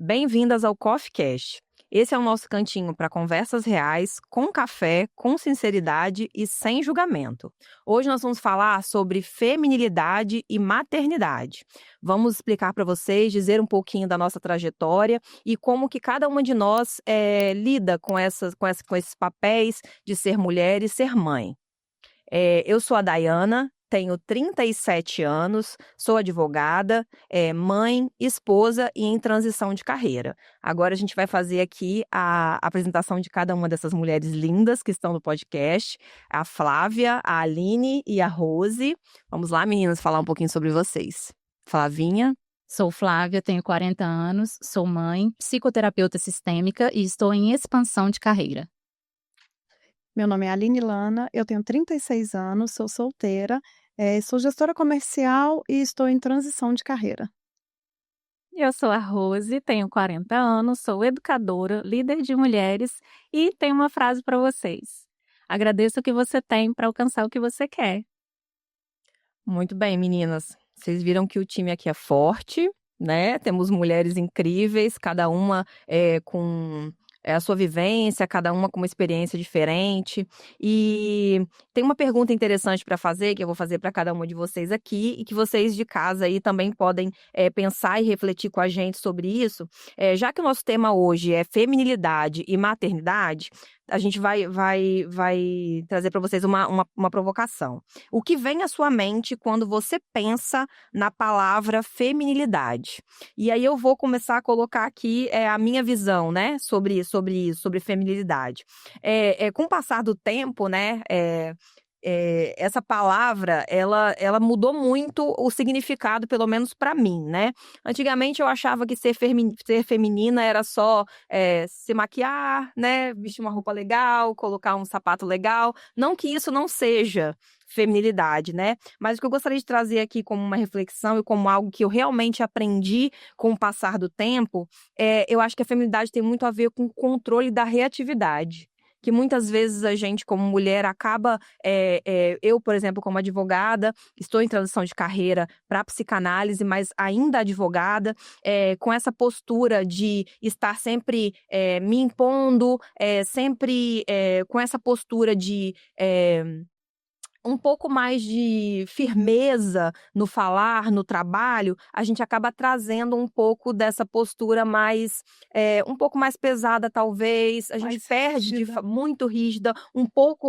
Bem-vindas ao Coffee Cast. Esse é o nosso cantinho para conversas reais, com café, com sinceridade e sem julgamento. Hoje nós vamos falar sobre feminilidade e maternidade. Vamos explicar para vocês, dizer um pouquinho da nossa trajetória e como que cada uma de nós lida com esses papéis de ser mulher e ser mãe. Eu sou a Dayana, tenho 37 anos, sou advogada, mãe, esposa e em transição de carreira. Agora a gente vai fazer aqui a apresentação de cada uma dessas mulheres lindas que estão no podcast, a Flávia, a Aline e a Rose. Vamos lá, meninas, falar um pouquinho sobre vocês. Flavinha. Sou Flávia, tenho 40 anos, sou mãe, psicoterapeuta sistêmica e estou em expansão de carreira. Meu nome é Aline Lana, eu tenho 36 anos, sou solteira, sou gestora comercial e estou em transição de carreira. Eu sou a Rose, tenho 40 anos, sou educadora, líder de mulheres e tenho uma frase para vocês. Agradeça o que você tem para alcançar o que você quer. Muito bem, meninas. Vocês viram que o time aqui é forte, né? Temos mulheres incríveis, cada uma com a sua vivência, cada uma com uma experiência diferente. E tem uma pergunta interessante para fazer, que eu vou fazer para cada uma de vocês aqui, e que vocês de casa aí também podem pensar e refletir com a gente sobre isso. Já que o nosso tema hoje é feminilidade e maternidade, a gente vai trazer para vocês uma provocação. O que vem à sua mente quando você pensa na palavra feminilidade? E aí eu vou começar a colocar aqui a minha visão, né, sobre feminilidade. Com o passar do tempo, né, essa palavra, ela mudou muito o significado, pelo menos para mim, né? Antigamente eu achava que ser feminina era só se maquiar, né? Vestir uma roupa legal, colocar um sapato legal. Não que isso não seja feminilidade, né? Mas o que eu gostaria de trazer aqui como uma reflexão e como algo que eu realmente aprendi com o passar do tempo, eu acho que a feminilidade tem muito a ver com o controle da reatividade. Que muitas vezes a gente, como mulher, acaba... eu, por exemplo, como advogada, estou em transição de carreira para psicanálise, mas ainda advogada, com essa postura de estar sempre me impondo, sempre com essa postura de... um pouco mais de firmeza no falar, no trabalho, a gente acaba trazendo um pouco dessa postura mais, um pouco mais pesada, talvez. A gente perde muito rígida,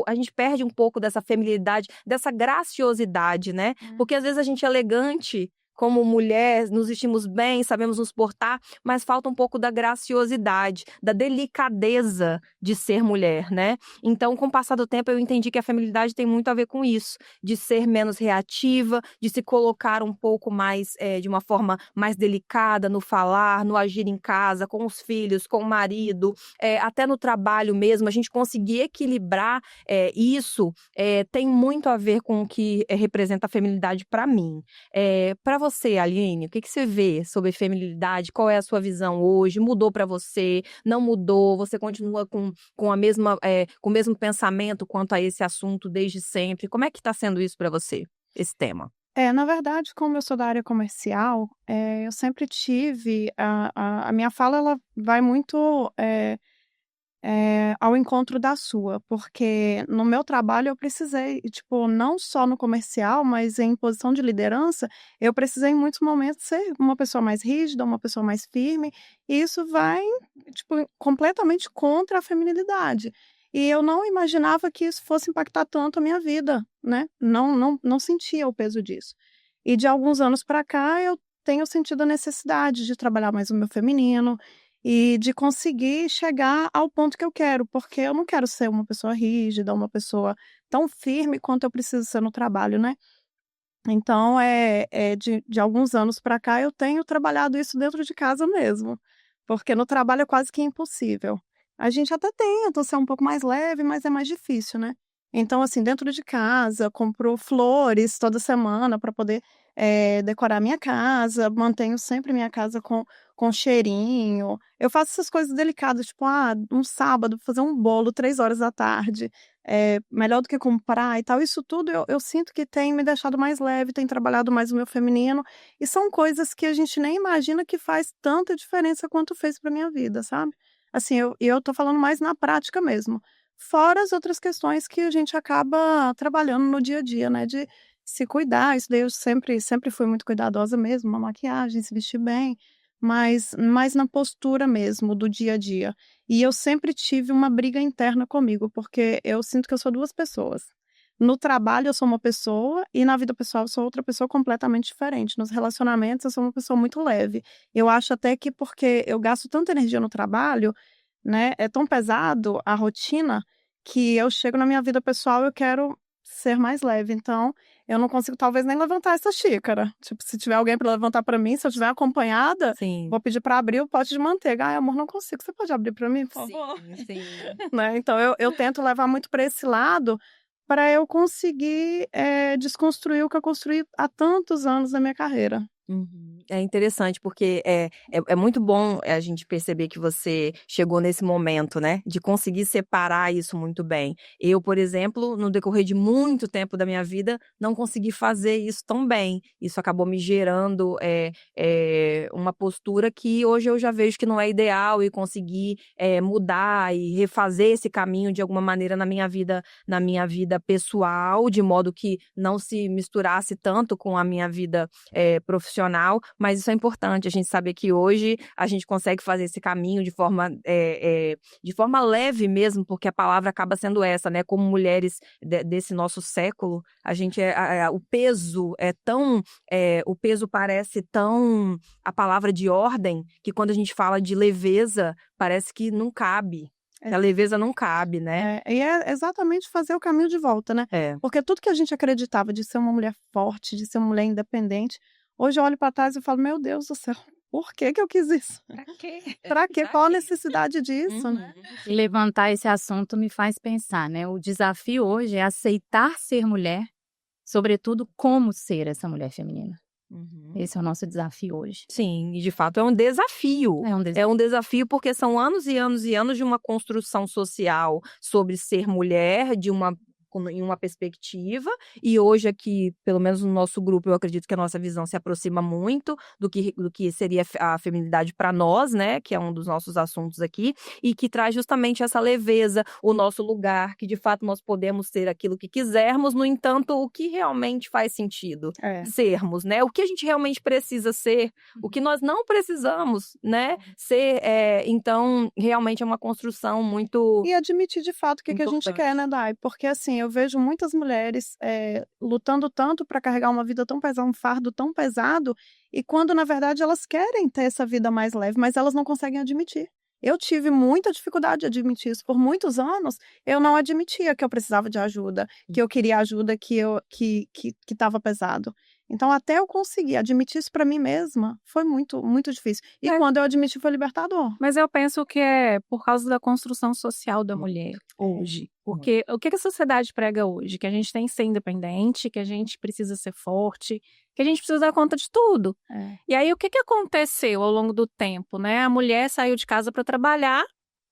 a gente perde um pouco dessa feminilidade, dessa graciosidade, né? Porque às vezes a gente é elegante, como mulher, nos vestimos bem, sabemos nos portar, mas falta um pouco da graciosidade, da delicadeza de ser mulher, né? Então, com o passar do tempo, eu entendi que a feminilidade tem muito a ver com isso, de ser menos reativa, de se colocar um pouco mais, de uma forma mais delicada no falar, no agir em casa, com os filhos, com o marido, até no trabalho mesmo, a gente conseguir equilibrar isso, tem muito a ver com o que representa a feminilidade para mim. Para você, Aline, o que você vê sobre feminilidade? Qual é a sua visão hoje? Mudou para você? Não mudou? Você continua com o mesmo pensamento quanto a esse assunto desde sempre? Como é que está sendo isso para você, esse tema? Na verdade, como eu sou da área comercial, eu sempre tive... A minha fala, ela vai muito... ao encontro da sua, porque no meu trabalho eu precisei, tipo, não só no comercial, mas em posição de liderança, eu precisei em muitos momentos ser uma pessoa mais rígida, uma pessoa mais firme, e isso vai, tipo, completamente contra a feminilidade. E eu não imaginava que isso fosse impactar tanto a minha vida, né? Não sentia o peso disso. E de alguns anos para cá eu tenho sentido a necessidade de trabalhar mais o meu feminino, e de conseguir chegar ao ponto que eu quero, porque eu não quero ser uma pessoa rígida, uma pessoa tão firme quanto eu preciso ser no trabalho, né. Então, de alguns anos para cá eu tenho trabalhado isso dentro de casa mesmo, porque no trabalho é quase que impossível. A gente até tenta ser um pouco mais leve, mas é mais difícil, né. Então, assim, dentro de casa, compro flores toda semana para poder, decorar minha casa, mantenho sempre minha casa com cheirinho. Eu faço essas coisas delicadas, tipo, um sábado fazer um bolo 3 horas da tarde, melhor do que comprar e tal. Isso tudo eu sinto que tem me deixado mais leve, tem trabalhado mais o meu feminino. E são coisas que a gente nem imagina que faz tanta diferença quanto fez pra minha vida, sabe? Assim, eu tô falando mais na prática mesmo. Fora as outras questões que a gente acaba trabalhando no dia a dia, né? De se cuidar. Isso daí eu sempre fui muito cuidadosa mesmo. Uma maquiagem, se vestir bem. Mas mais na postura mesmo, do dia a dia. E eu sempre tive uma briga interna comigo, porque eu sinto que eu sou duas pessoas. No trabalho eu sou uma pessoa e na vida pessoal eu sou outra pessoa completamente diferente. Nos relacionamentos eu sou uma pessoa muito leve. Eu acho até que porque eu gasto tanta energia no trabalho, né, é tão pesado a rotina que eu chego na minha vida pessoal e eu quero ser mais leve. Então, eu não consigo talvez nem levantar essa xícara. Tipo, se tiver alguém para levantar para mim, se eu estiver acompanhada, Sim. vou pedir para abrir o pote de manteiga. Ai, amor, não consigo. Você pode abrir para mim, por favor? Sim. Né? Então, eu tento levar muito para esse lado para eu conseguir desconstruir o que eu construí há tantos anos na minha carreira. É interessante, porque é muito bom a gente perceber que você chegou nesse momento, né? De conseguir separar isso muito bem. Eu, por exemplo, no decorrer de muito tempo da minha vida, não consegui fazer isso tão bem. Isso acabou me gerando uma postura que hoje eu já vejo que não é ideal e conseguir mudar e refazer esse caminho de alguma maneira na minha vida pessoal, de modo que não se misturasse tanto com a minha vida profissional, mas isso é importante, a gente saber que hoje a gente consegue fazer esse caminho de forma leve mesmo, porque a palavra acaba sendo essa, né? Como mulheres desse nosso século, a gente o peso o peso parece tão a palavra de ordem, que quando a gente fala de leveza, parece que não cabe. A leveza não cabe, né? E é exatamente fazer o caminho de volta, né? Porque tudo que a gente acreditava de ser uma mulher forte, de ser uma mulher independente, hoje eu olho para trás e falo, meu Deus do céu, por que eu quis isso? Pra quê? Pra quê? Qual a necessidade disso, né? Levantar esse assunto me faz pensar, né? O desafio hoje é aceitar ser mulher, sobretudo como ser essa mulher feminina. Esse é o nosso desafio hoje. Sim, e de fato é um desafio. É um desafio porque são anos e anos e anos de uma construção social sobre ser mulher, em uma perspectiva, e hoje aqui, pelo menos no nosso grupo, eu acredito que a nossa visão se aproxima muito do que seria a feminilidade para nós, né, que é um dos nossos assuntos aqui, e que traz justamente essa leveza, o nosso lugar, que de fato nós podemos ser aquilo que quisermos, no entanto, o que realmente faz sentido sermos, né, o que a gente realmente precisa ser, o que nós não precisamos, né, ser, então, realmente é uma construção muito... E admitir de fato o que a gente quer, né, Dai? Porque assim, eu vejo muitas mulheres lutando tanto para carregar uma vida tão pesada, um fardo tão pesado, e quando na verdade elas querem ter essa vida mais leve, mas elas não conseguem admitir. Eu tive muita dificuldade de admitir isso. Por muitos anos, eu não admitia que eu precisava de ajuda, que eu queria ajuda, que estava pesado. Então, até eu conseguir admitir isso para mim mesma, foi muito, muito difícil. E quando eu admiti, foi libertador. Mas eu penso que é por causa da construção social da mulher hoje. Porque o que a sociedade prega hoje? Que a gente tem que ser independente, que a gente precisa ser forte, que a gente precisa dar conta de tudo. E aí, o que aconteceu ao longo do tempo, né? A mulher saiu de casa para trabalhar,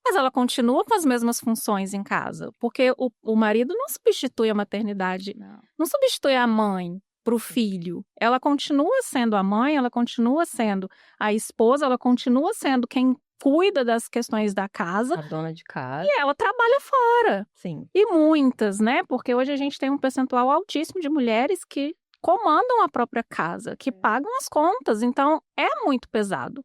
mas ela continua com as mesmas funções em casa. Porque o marido não substitui a maternidade, não substitui a mãe para o filho. Ela continua sendo a mãe, ela continua sendo a esposa, ela continua sendo quem cuida das questões da casa. A dona de casa. E ela trabalha fora. Sim. E muitas, né? Porque hoje a gente tem um percentual altíssimo de mulheres que comandam a própria casa, que pagam as contas. Então, é muito pesado.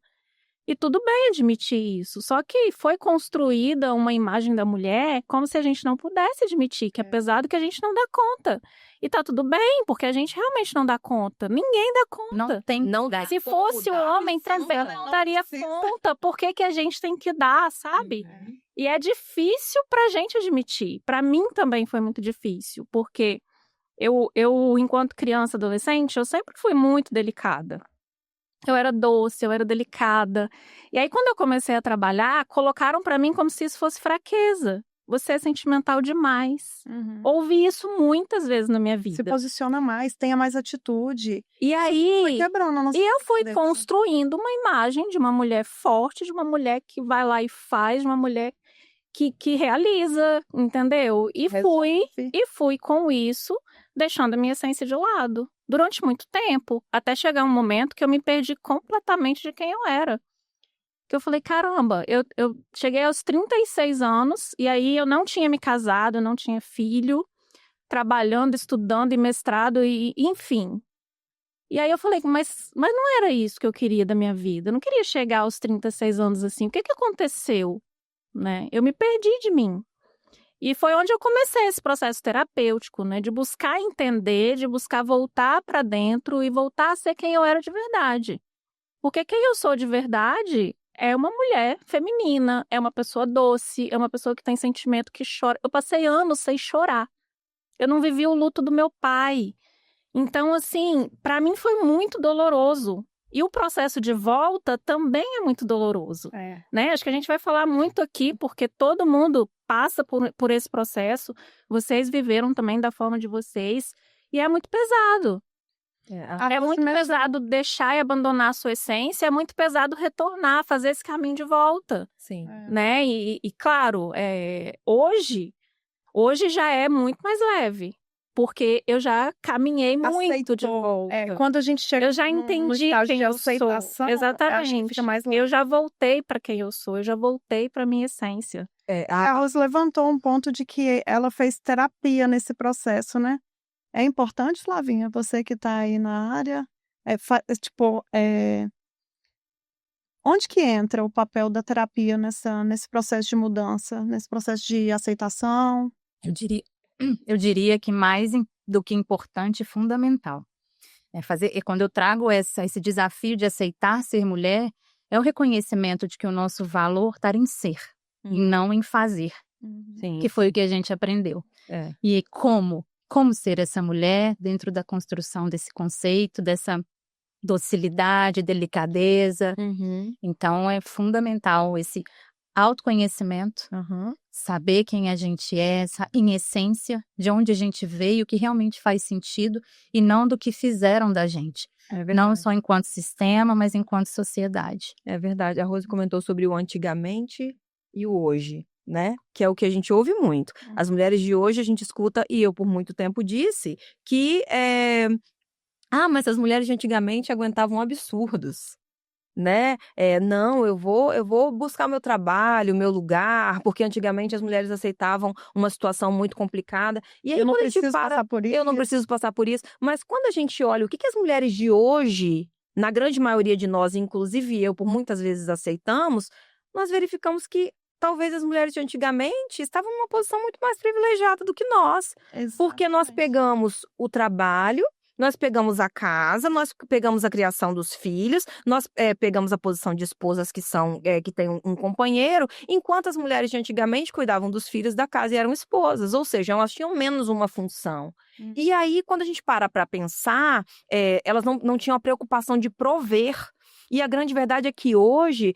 E tudo bem admitir isso. Só que foi construída uma imagem da mulher como se a gente não pudesse admitir que é pesado, que a gente não dá conta. E tá tudo bem, porque a gente realmente não dá conta. Ninguém dá conta. Se fosse o homem também, não daria conta. Por que a gente tem que dar, sabe? E é difícil pra gente admitir. Pra mim também foi muito difícil, porque eu enquanto criança, adolescente, eu sempre fui muito delicada. Eu era doce, eu era delicada. E aí, quando eu comecei a trabalhar, colocaram pra mim como se isso fosse fraqueza. Você é sentimental demais. Ouvi isso muitas vezes na minha vida. Se posiciona mais, tenha mais atitude. E aí, foi quebrando a nossa eu fui construindo uma imagem de uma mulher forte, de uma mulher que vai lá e faz, de uma mulher que realiza, entendeu? E fui com isso, deixando a minha essência de lado durante muito tempo, até chegar um momento que eu me perdi completamente de quem eu era. Que eu falei, caramba, eu cheguei aos 36 anos e aí eu não tinha me casado, eu não tinha filho, trabalhando, estudando e mestrado e enfim. E aí eu falei, mas não era isso que eu queria da minha vida. Eu não queria chegar aos 36 anos assim. O que aconteceu? Né? Eu me perdi de mim. E foi onde eu comecei esse processo terapêutico, né? De buscar entender, de buscar voltar para dentro e voltar a ser quem eu era de verdade. Porque quem eu sou de verdade é uma mulher feminina, é uma pessoa doce, é uma pessoa que tem sentimento, que chora. Eu passei anos sem chorar. Eu não vivi o luto do meu pai. Então, assim, para mim foi muito doloroso. E o processo de volta também é muito doloroso, né? Acho que a gente vai falar muito aqui, porque todo mundo passa por esse processo. Vocês viveram também da forma de vocês. E é muito pesado. É muito pesado deixar e abandonar a sua essência. É muito pesado retornar, fazer esse caminho de volta. Sim. Né? E claro, hoje já é muito mais leve. Porque eu já caminhei muito de volta. Quando a gente chega eu já entendi quem eu sou. Exatamente. Fica mais leve. Eu já voltei para quem eu sou, eu já voltei para minha essência. A Rose levantou um ponto de que ela fez terapia nesse processo, né? É importante, Flavinha, você que está aí na área, onde que entra o papel da terapia nesse processo de mudança, nesse processo de aceitação? Eu diria que mais do que importante, fundamental. Quando eu trago esse desafio de aceitar ser mulher, é o reconhecimento de que o nosso valor está em ser, e não em fazer. Sim. Que foi o que a gente aprendeu. E como ser essa mulher dentro da construção desse conceito, dessa docilidade, delicadeza. Então, é fundamental esse autoconhecimento, saber quem a gente é, em essência, de onde a gente veio, o que realmente faz sentido e não do que fizeram da gente. Não só enquanto sistema, mas enquanto sociedade. É verdade. A Rose comentou sobre o antigamente e o hoje, né? Que é o que a gente ouve muito. As mulheres de hoje a gente escuta, e eu por muito tempo disse, que mas as mulheres de antigamente aguentavam absurdos. Né? Não, eu vou buscar meu trabalho, meu lugar, porque antigamente as mulheres aceitavam uma situação muito complicada. E aí, eu não preciso passar por isso. Eu não preciso passar por isso. Mas quando a gente olha o que as mulheres de hoje, na grande maioria de nós, inclusive eu, por muitas vezes aceitamos, nós verificamos que talvez as mulheres de antigamente estavam numa posição muito mais privilegiada do que nós. Exatamente. Porque nós pegamos o trabalho, nós pegamos a casa, nós pegamos a criação dos filhos, nós pegamos a posição de esposas que têm um companheiro, enquanto as mulheres de antigamente cuidavam dos filhos da casa e eram esposas, ou seja, elas tinham menos uma função. E aí, quando a gente para pensar, elas não tinham a preocupação de prover. E a grande verdade é que hoje,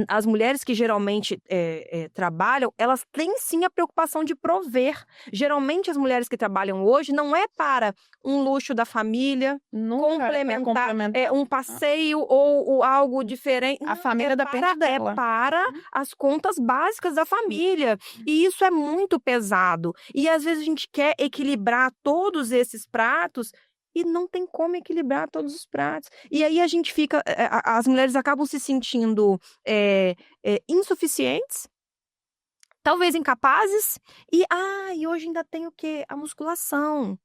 as mulheres que geralmente trabalham, elas têm sim a preocupação de prover. Geralmente, as mulheres que trabalham hoje não é para um luxo da família, complementar um passeio ou algo diferente. A família depende dela. É para as contas básicas da família. E isso é muito pesado. E às vezes a gente quer equilibrar todos esses pratos e não tem como equilibrar todos os pratos. E aí a gente fica... As mulheres acabam se sentindo insuficientes, talvez incapazes. E hoje ainda tem o quê? A musculação.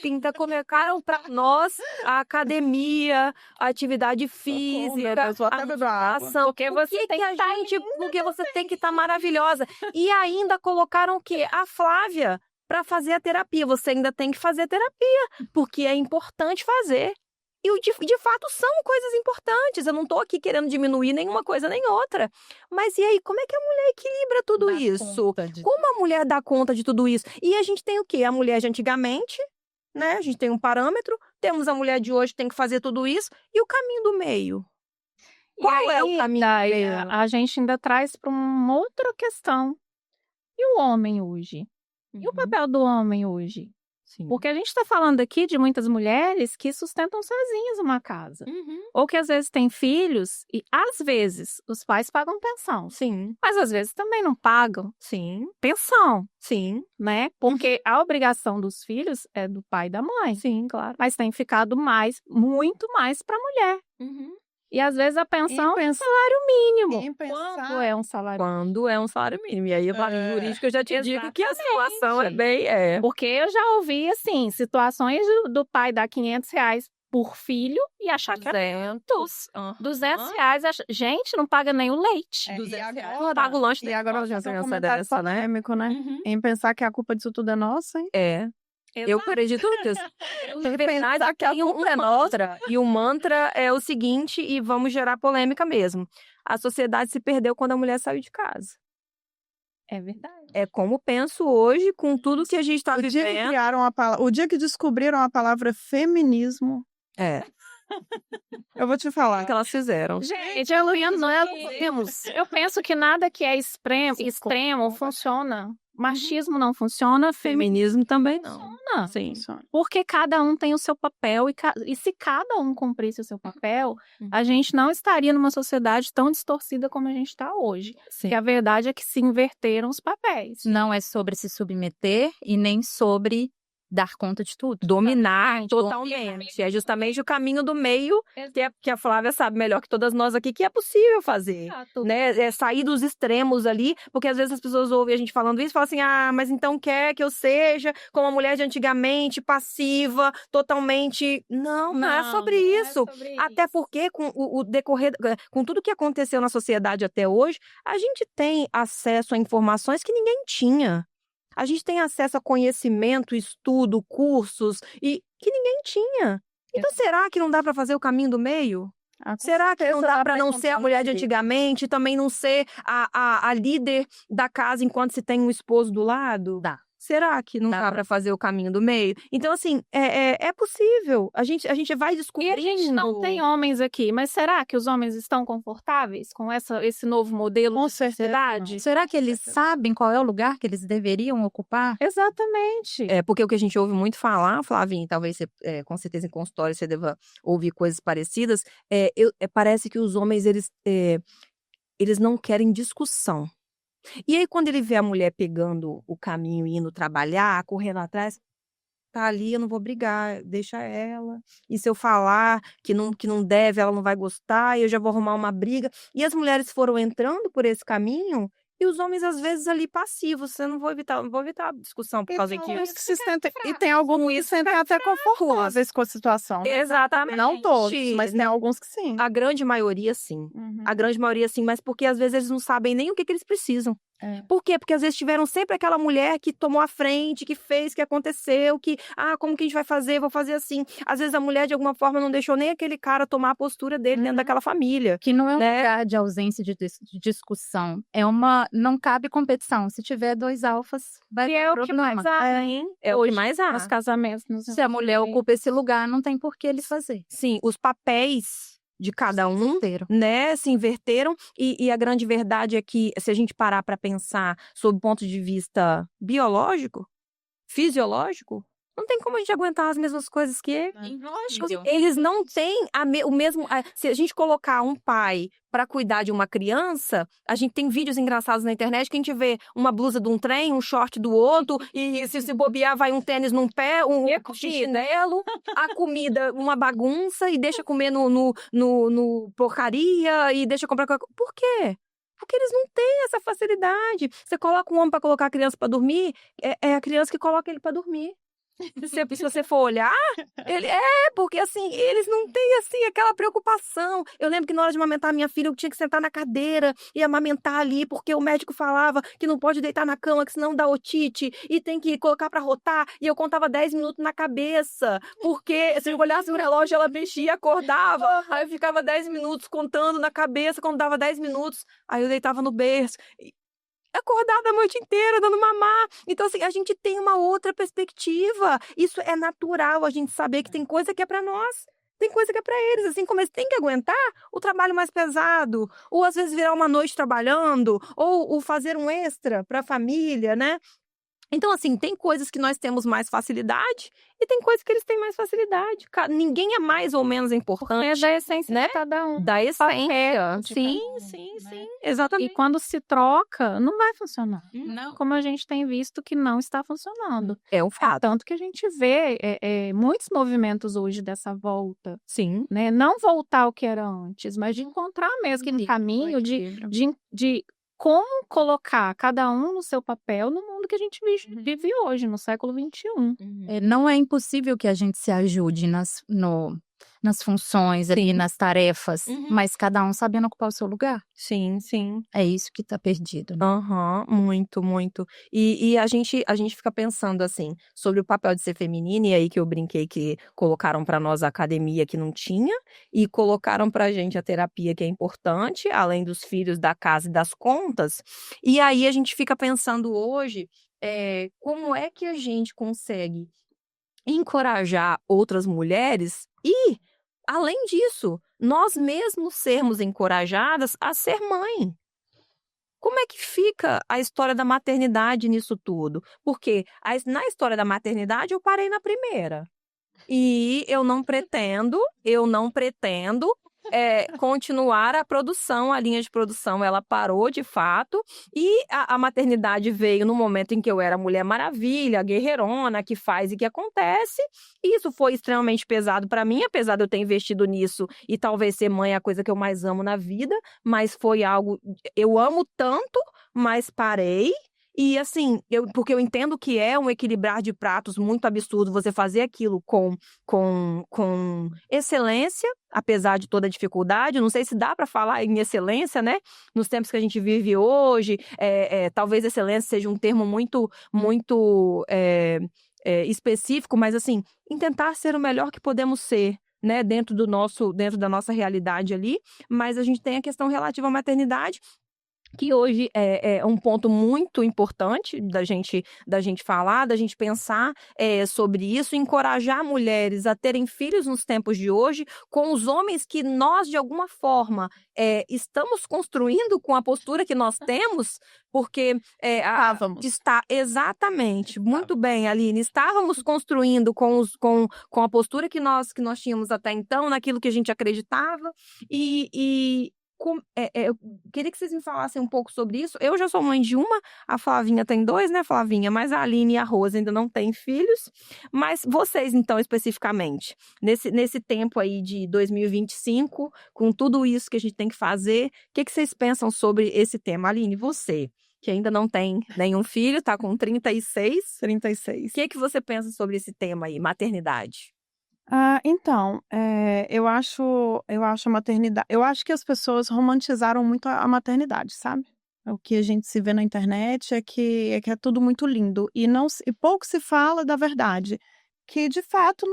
Ainda colocaram para nós a academia, a atividade física, a musculação. Porque você tem que estar maravilhosa. E ainda colocaram o quê? A Flávia para fazer a terapia. Você ainda tem que fazer terapia, porque é importante fazer. E de fato são coisas importantes. Eu não estou aqui querendo diminuir nenhuma coisa nem outra. Mas e aí, como é que a mulher equilibra tudo isso? Como a mulher dá conta de tudo isso? E a gente tem o quê? A mulher de antigamente, né? A gente tem um parâmetro. Temos a mulher de hoje que tem que fazer tudo isso. E o caminho do meio? Qual é o caminho do meio? A gente ainda traz para uma outra questão. E o homem hoje? E o papel do homem hoje? Sim. Porque a gente está falando aqui de muitas mulheres que sustentam sozinhas uma casa. Ou que às vezes têm filhos e às vezes os pais pagam pensão. Sim. Mas às vezes também não pagam Sim. pensão, Sim. né? Porque a obrigação dos filhos é do pai e da mãe. Sim, claro. Mas tem ficado muito mais para a mulher. E às vezes a pensão é um salário mínimo. Quanto é um salário mínimo? Quando é um salário mínimo. E aí, a jurídica, eu já te digo que a situação é bem... Porque eu já ouvi, assim, situações do pai dar R$500 por filho e achar que é 200 reais. Gente, não paga nem o leite. Não paga o lanche. E agora já tem um essa comentário dessa, né? polêmico, né? Em pensar que a culpa disso tudo é nossa, hein? Eu acredito nisso. Pensar que a culpa é nossa. E o mantra é o seguinte, e vamos gerar polêmica mesmo. A sociedade se perdeu quando a mulher saiu de casa. É verdade. É como penso hoje, com tudo que a gente está vivendo. O dia que descobriram a palavra feminismo... Eu vou te falar. O que elas fizeram. Gente, eu penso que nada que é extremo funciona. Machismo não funciona, Feminismo também não. funciona. Sim. Porque cada um tem o seu papel e se cada um cumprisse o seu papel, a gente não estaria numa sociedade tão distorcida como a gente está hoje. Sim. Que a verdade é que se inverteram os papéis. Não é sobre se submeter e nem sobre dar conta de tudo. Dominar totalmente. É justamente o caminho do meio que a Flávia sabe melhor que todas nós aqui que é possível fazer. Né? É sair dos extremos ali, porque às vezes as pessoas ouvem a gente falando isso e falam assim, mas então quer que eu seja como a mulher de antigamente, passiva, totalmente... Não é sobre isso. Até porque com o decorrer, com tudo que aconteceu na sociedade até hoje, a gente tem acesso a informações que ninguém tinha. A gente tem acesso a conhecimento, estudo, cursos, e que ninguém tinha. Então, será que não dá para fazer o caminho do meio? Será que não dá para não ser a mulher de antigamente, também não ser a líder da casa enquanto se tem um esposo do lado? Dá. Será que não dá para fazer o caminho do meio? Então, assim, é possível. A gente vai descobrindo. E a gente não tem homens aqui, mas será que os homens estão confortáveis com esse novo modelo de sociedade? Será que eles sabem qual é o lugar que eles deveriam ocupar? Exatamente. Porque o que a gente ouve muito falar, Flavinha, talvez você, com certeza em consultório você deva ouvir coisas parecidas, parece que os homens, eles não querem discussão. E aí, quando ele vê a mulher pegando o caminho e indo trabalhar, correndo atrás, tá ali, eu não vou brigar, deixa ela. E se eu falar que não deve, ela não vai gostar, e eu já vou arrumar uma briga. E as mulheres foram entrando por esse caminho, e os homens, às vezes, ali passivos. Eu não vou evitar a discussão por causa disso. E tem alguns que se sentem até confortáveis com a situação. Exatamente. Não todos, mas tem alguns que sim. A grande maioria, sim. A grande maioria, sim, mas porque às vezes eles não sabem nem o que eles precisam. Por quê? Porque às vezes tiveram sempre aquela mulher que tomou a frente, que fez, que aconteceu, como que a gente vai fazer? Vou fazer assim. Às vezes a mulher, de alguma forma, não deixou nem aquele cara tomar a postura dele dentro daquela família. Que não é um lugar de ausência de discussão. Não cabe competição. Se tiver dois alfas, vai ter problema. É o que mais há. Nos casamentos. Se a mulher ocupa esse lugar, não tem por que ele fazer. Sim, os papéis de cada um, né, se inverteram, e a grande verdade é que, se a gente parar para pensar sob o ponto de vista biológico, fisiológico, não tem como a gente aguentar as mesmas coisas que eles. Eles não têm o mesmo... Se a gente colocar um pai para cuidar de uma criança, a gente tem vídeos engraçados na internet que a gente vê uma blusa de um trem, um short do outro, e se bobear vai um tênis num pé, um chinelo, a comida, uma bagunça, e deixa comer no porcaria, e deixa comprar... Por quê? Porque eles não têm essa facilidade. Você coloca um homem para colocar a criança para dormir, é a criança que coloca ele para dormir. Se você for olhar, porque assim, eles não têm assim aquela preocupação. Eu lembro que na hora de amamentar a minha filha, eu tinha que sentar na cadeira e amamentar ali, porque o médico falava que não pode deitar na cama, que senão dá otite, e tem que colocar pra rotar, e eu contava 10 minutos na cabeça, porque se eu olhasse no relógio, ela mexia e acordava, aí eu ficava 10 minutos contando na cabeça, quando dava 10 minutos, aí eu deitava no berço, acordada a noite inteira, dando mamar. Então, assim, a gente tem uma outra perspectiva. Isso é natural, a gente saber que tem coisa que é pra nós, tem coisa que é pra eles. Assim como eles têm que aguentar o trabalho mais pesado, ou às vezes virar uma noite trabalhando, ou fazer um extra pra família, né? Então, assim, tem coisas que nós temos mais facilidade e tem coisas que eles têm mais facilidade. Ninguém é mais ou menos importante. É da essência, né? De cada um. Da essência. Sim, exatamente. E quando se troca, não vai funcionar. Não. Como a gente tem visto que não está funcionando. É um fato. Tanto que a gente vê muitos movimentos hoje dessa volta. Sim. Né? Não voltar ao que era antes, mas de encontrar mesmo um caminho de como colocar cada um no seu papel no mundo que a gente vive hoje, no século XXI. Não é impossível que a gente se ajude nas funções ali, nas tarefas, mas cada um sabendo ocupar o seu lugar. Sim. É isso que tá perdido, né? Muito, muito. E a gente fica pensando, assim, sobre o papel de ser feminina, e aí que eu brinquei que colocaram pra nós a academia que não tinha, e colocaram pra gente a terapia que é importante, além dos filhos, da casa e das contas. E aí a gente fica pensando hoje, como é que a gente consegue encorajar outras mulheres e, além disso, nós mesmos sermos encorajadas a ser mãe. Como é que fica a história da maternidade nisso tudo? Porque na história da maternidade eu parei na primeira. E eu não pretendo continuar a produção, a linha de produção, ela parou de fato, e a maternidade veio no momento em que eu era Mulher Maravilha, guerreirona, que faz e que acontece, e isso foi extremamente pesado para mim, apesar de eu ter investido nisso, e talvez ser mãe é a coisa que eu mais amo na vida, mas foi algo, eu amo tanto, mas parei. E assim, porque eu entendo que é um equilibrar de pratos muito absurdo você fazer aquilo com excelência, apesar de toda a dificuldade. Não sei se dá para falar em excelência, né? Nos tempos que a gente vive hoje, talvez excelência seja um termo muito específico, mas assim, em tentar ser o melhor que podemos ser, né? Dentro da nossa realidade ali. Mas a gente tem a questão relativa à maternidade, que hoje é um ponto muito importante da gente falar, da gente pensar sobre isso, encorajar mulheres a terem filhos nos tempos de hoje, com os homens que nós, de alguma forma, estamos construindo com a postura que nós temos, porque exatamente, muito bem, Aline, estávamos construindo com a postura que nós tínhamos até então, naquilo que a gente acreditava, eu queria que vocês me falassem um pouco sobre isso. Eu já sou mãe de uma, a Flavinha tem 2, né, Flavinha? Mas a Aline e a Rosa ainda não têm filhos. Mas vocês, então, especificamente, nesse tempo aí de 2025, com tudo isso que a gente tem que fazer, o que vocês pensam sobre esse tema? Aline, você, que ainda não tem nenhum filho, tá com 36. O que você pensa sobre esse tema aí, maternidade? Então, eu acho a maternidade. Eu acho que as pessoas romantizaram muito a maternidade, sabe? O que a gente se vê na internet é que é tudo muito lindo e pouco se fala da verdade, que de fato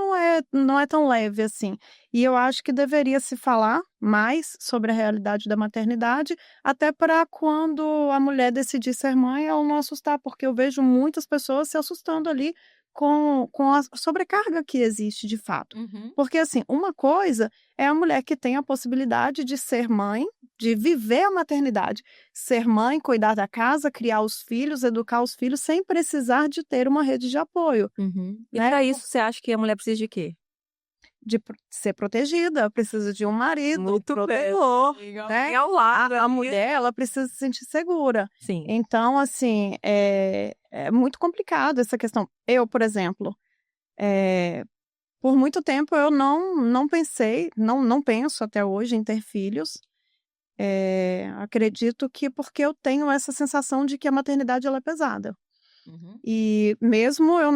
não é tão leve assim. E eu acho que deveria se falar mais sobre a realidade da maternidade, até para quando a mulher decidir ser mãe, ela não assustar, porque eu vejo muitas pessoas se assustando ali com a sobrecarga que existe de fato. Porque, assim, uma coisa é a mulher que tem a possibilidade de ser mãe, de viver a maternidade, ser mãe, cuidar da casa, criar os filhos, educar os filhos, sem precisar de ter uma rede de apoio. E para isso, você acha que a mulher precisa de quê? De ser protegida, precisa de um marido, muito protetor, né? Ao lado, a mulher, ela precisa se sentir segura. Sim. Então, assim, é muito complicado essa questão. Eu, por exemplo, por muito tempo eu não pensei, não penso até hoje em ter filhos. Acredito que porque eu tenho essa sensação de que a maternidade ela é pesada. E mesmo eu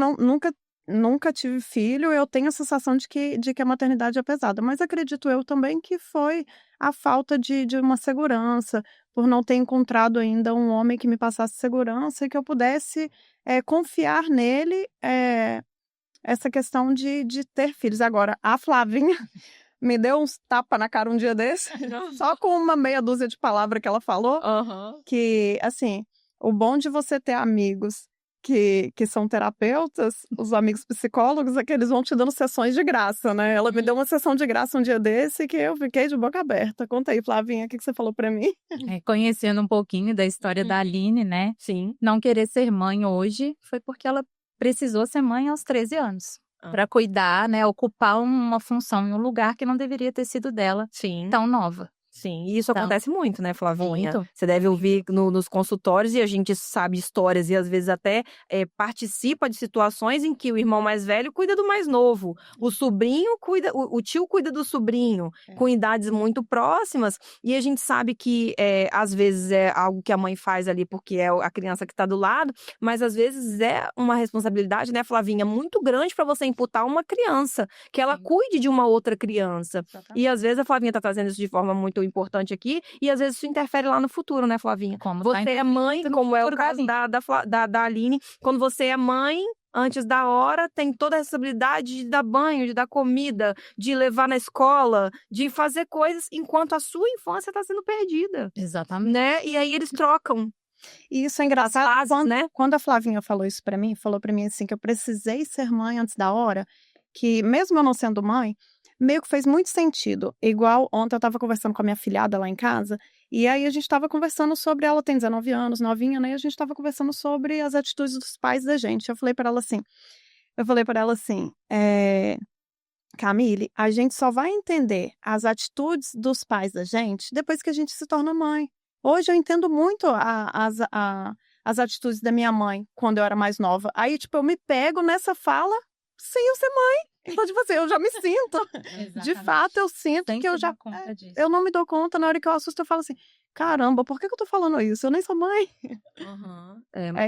nunca tive filho, eu tenho a sensação de que a maternidade é pesada. Mas acredito eu também que foi a falta de uma segurança, por não ter encontrado ainda um homem que me passasse segurança e que eu pudesse confiar nele, essa questão de ter filhos. Agora, a Flavinha me deu uns tapas na cara um dia desse, só com uma meia dúzia de palavras que ela falou, que, assim, o bom de você ter amigos que são terapeutas, os amigos psicólogos, é que eles vão te dando sessões de graça, né? Ela me deu uma sessão de graça um dia desse que eu fiquei de boca aberta. Conta aí, Flavinha, o que você falou pra mim? Conhecendo um pouquinho da história da Aline, né? Sim. Não querer ser mãe hoje foi porque ela precisou ser mãe aos 13 anos. Para cuidar, né? Ocupar uma função em um lugar que não deveria ter sido dela tão nova. Sim, e isso acontece muito, né, Flavinha? Muito. Você deve ouvir nos consultórios e a gente sabe histórias e às vezes até participa de situações em que o irmão mais velho cuida do mais novo, o sobrinho cuida, o tio cuida do sobrinho, com idades muito próximas, e a gente sabe que às vezes é algo que a mãe faz ali porque é a criança que está do lado, mas às vezes é uma responsabilidade, né, Flavinha, muito grande para você imputar uma criança, que ela cuide de uma outra criança. Exatamente. E às vezes a Flavinha está trazendo isso de forma muito importante aqui, e às vezes isso interfere lá no futuro, né, Flavinha? Como você é mãe, como é o caso da Aline, quando você é mãe, antes da hora, tem toda a responsabilidade de dar banho, de dar comida, de levar na escola, de fazer coisas, enquanto a sua infância está sendo perdida. Exatamente. Né? E aí eles trocam. E isso é engraçado, quando a Flavinha falou isso pra mim, falou pra mim assim, que eu precisei ser mãe antes da hora, que mesmo eu não sendo mãe, meio que fez muito sentido. Igual ontem eu estava conversando com a minha filhada lá em casa, e aí a gente estava conversando sobre, ela tem 19 anos, novinha, né? E a gente estava conversando sobre as atitudes dos pais da gente. Eu falei para ela assim, Camille, a gente só vai entender as atitudes dos pais da gente depois que a gente se torna mãe. Hoje eu entendo muito as atitudes da minha mãe quando eu era mais nova. Aí, tipo, eu me pego nessa fala sem eu ser mãe. Então, tipo assim, eu já me sinto. De fato, eu sinto que eu já... eu não me dou conta, na hora que eu assusto, eu falo assim, caramba, por que eu tô falando isso? Eu nem sou mãe.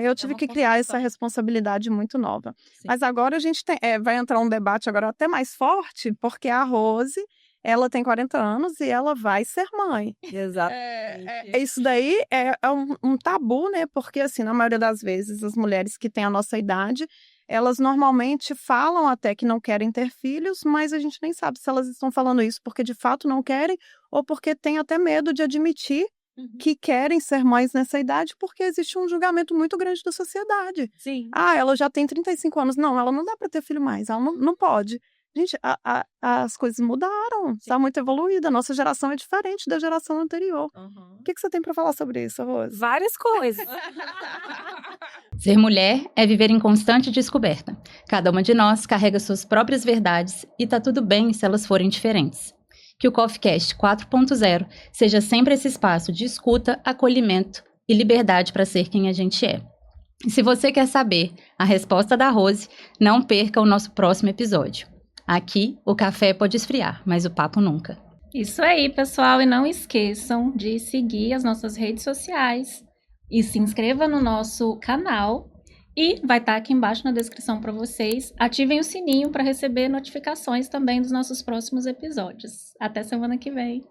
Eu tive que criar essa responsabilidade muito nova. Sim. Mas agora a gente vai entrar um debate agora até mais forte, porque a Rose... ela tem 40 anos e ela vai ser mãe. Exatamente. Isso daí é um tabu, né? Porque, assim, na maioria das vezes, as mulheres que têm a nossa idade, elas normalmente falam até que não querem ter filhos, mas a gente nem sabe se elas estão falando isso porque de fato não querem ou porque têm até medo de admitir que querem ser mães nessa idade, porque existe um julgamento muito grande da sociedade. Sim. Ela já tem 35 anos. Não, ela não dá para ter filho mais, ela não pode. Gente, as coisas mudaram, está muito evoluída. A nossa geração é diferente da geração anterior. O que você tem para falar sobre isso, Rose? Várias coisas. Ser mulher é viver em constante descoberta. Cada uma de nós carrega suas próprias verdades e tá tudo bem se elas forem diferentes. Que o CoffeeCast 4.0 seja sempre esse espaço de escuta, acolhimento e liberdade para ser quem a gente é. E se você quer saber a resposta da Rose, não perca o nosso próximo episódio. Aqui, o café pode esfriar, mas o papo nunca. Isso aí, pessoal. E não esqueçam de seguir as nossas redes sociais e se inscreva no nosso canal. E vai estar aqui embaixo na descrição para vocês. Ativem o sininho para receber notificações também dos nossos próximos episódios. Até semana que vem.